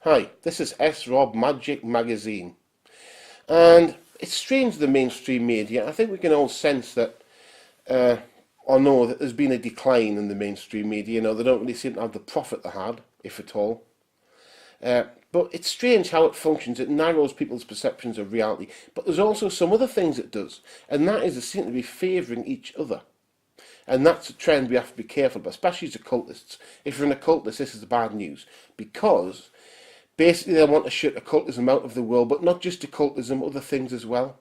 Hi, this is ROB Magic Magazine, and it's strange the mainstream media. I think we can all sense that, or know that there's been a decline in the mainstream media. You know, they don't really seem to have the profit they had, if at all. But it's strange how it functions. It narrows people's perceptions of reality. But there's also some other things it does, and that is it seems to be favouring each other. And that's a trend we have to be careful about, especially as occultists. If you're an occultist, this is the bad news, because basically they want to shut occultism out of the world, but not just occultism, other things as well.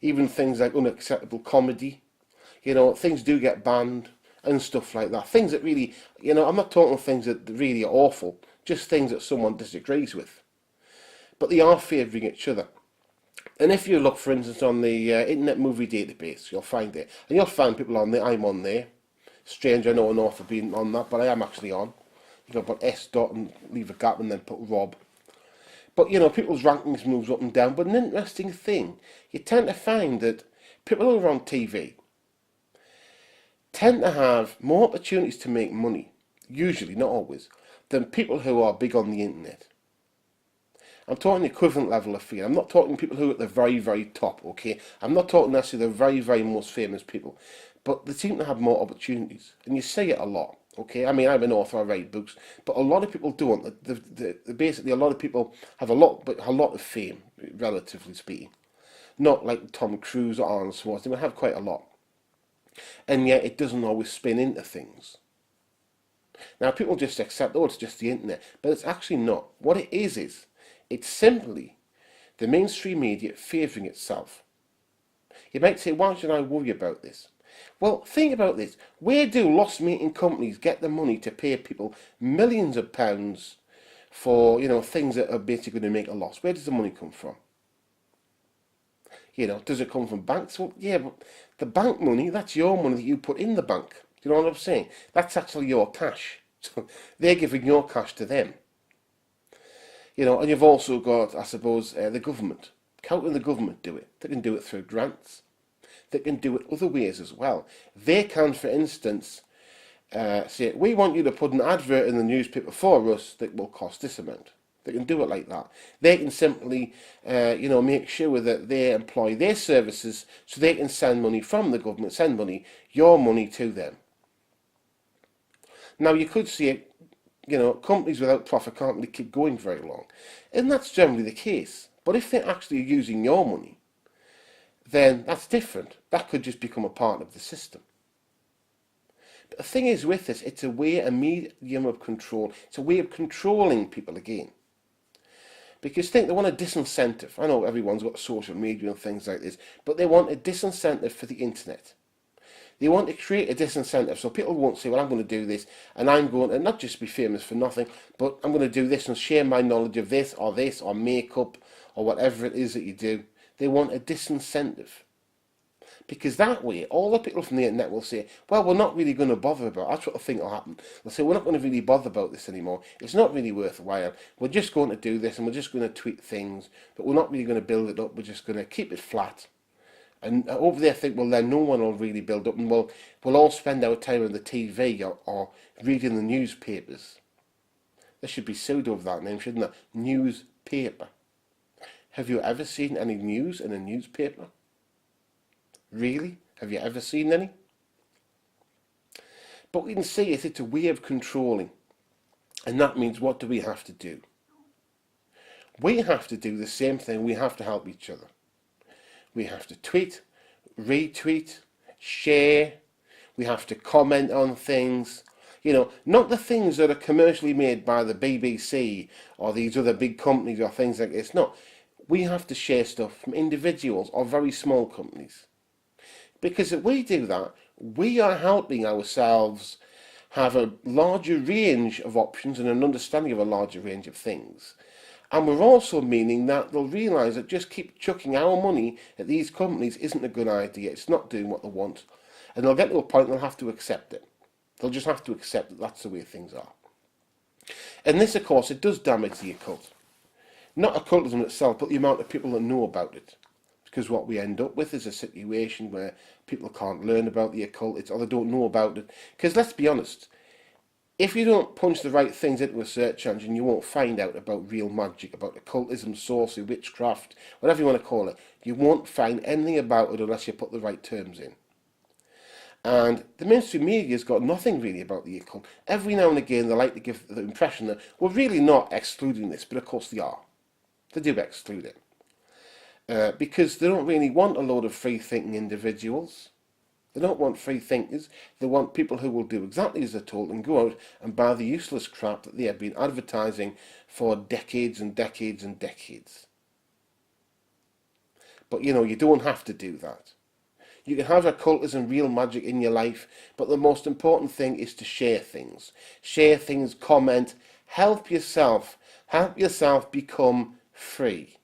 Even things like unacceptable comedy. You know, things do get banned and stuff like that. Things that really, you know, I'm not talking things that really are awful, just things that someone disagrees with. But they are favouring each other. And if you look, for instance, on the Internet Movie Database, you'll find it. And you'll find people on there. I'm on there. Strange, I know an author being on that, but I am actually on. You can put S dot and leave a gap and then put Rob. But, you know, people's rankings moves up and down. But an interesting thing, you tend to find that people who are on TV tend to have more opportunities to make money, usually, not always, than people who are big on the internet. I'm talking equivalent level of fame. I'm not talking people who are at the very, very top, okay? I'm not talking necessarily the very, very most famous people. But they seem to have more opportunities. And you say it a lot, okay? I mean, I'm an author, I write books. But a lot of people don't. Basically, a lot of people have a lot of fame, relatively speaking. Not like Tom Cruise or Arnold Schwarzenegger. They have quite a lot. And yet, it doesn't always spin into things. Now, people just accept, oh, it's just the internet. But it's actually not. What it is it's simply the mainstream media favouring itself. You might say, why should I worry about this? Well, think about this. Where do loss-making companies get the money to pay people millions of pounds for, you know, things that are basically going to make a loss? Where does the money come from? You know, does it come from banks? Well, yeah, but the bank money, that's your money that you put in the bank. Do you know what I'm saying? That's actually your cash. So they're giving your cash to them. You know, and you've also got, I suppose, the government. How can the government do it? They can do it through grants. They can do it other ways as well. They can, for instance, say, we want you to put an advert in the newspaper for us that will cost this amount. They can do it like that. They can simply, you know, make sure that they employ their services so they can send money from the government, send money, your money to them. Now, you could see, you know, companies without profit can't really keep going very long. And that's generally the case. But if they're actually using your money, then that's different. That could just become a part of the system. But the thing is with this, it's a medium of control. It's a way of controlling people again. Because think they want a disincentive. I know everyone's got social media and things like this, but they want a disincentive for the internet. They want to create a disincentive so people won't say, well, I'm going to do this, and I'm going to not just be famous for nothing, but I'm going to do this and share my knowledge of this or makeup or whatever it is that you do. They want a disincentive. Because that way, all the people from the internet will say, well, we're not really going to bother about it. That's what I think will happen. They'll say, we're not going to really bother about this anymore. It's not really worthwhile. We're just going to do this and we're just going to tweet things, but we're not really going to build it up. We're just going to keep it flat. And over there, I think, well, then no one will really build up, and we'll all spend our time on the TV or reading the newspapers. There should be pseudo of that name, shouldn't there? Newspaper. Have you ever seen any news in a newspaper? Really? Have you ever seen any? But we can see it's a way of controlling. And that means, what do we have to do? We have to do the same thing. We have to help each other. We have to tweet, retweet, share. We have to comment on things. You know, not the things that are commercially made by the BBC or these other big companies or things like this. No, we have to share stuff from individuals or very small companies. Because if we do that, we are helping ourselves have a larger range of options and an understanding of a larger range of things. And we're also meaning that they'll realise that just keep chucking our money at these companies isn't a good idea. It's not doing what they want. And they'll get to a point they'll have to accept it. They'll just have to accept that that's the way things are. And this, of course, it does damage the occult. Not occultism itself, but the amount of people that know about it. Because what we end up with is a situation where people can't learn about the occult, or they don't know about it. Because let's be honest, if you don't punch the right things into a search engine, you won't find out about real magic, about occultism, sorcery, witchcraft, whatever you want to call it. You won't find anything about it unless you put the right terms in. And the mainstream media's got nothing really about the occult. Every now and again they like to give the impression that we're really not excluding this, but of course they are. They do exclude it. Because they don't really want a load of free-thinking individuals. They don't want free thinkers. They want people who will do exactly as they're told and go out and buy the useless crap that they have been advertising for decades and decades and decades. But you don't have to do that. You can have occultism, real magic in your life, but the most important thing is to share things. Share things, comment, help yourself become free.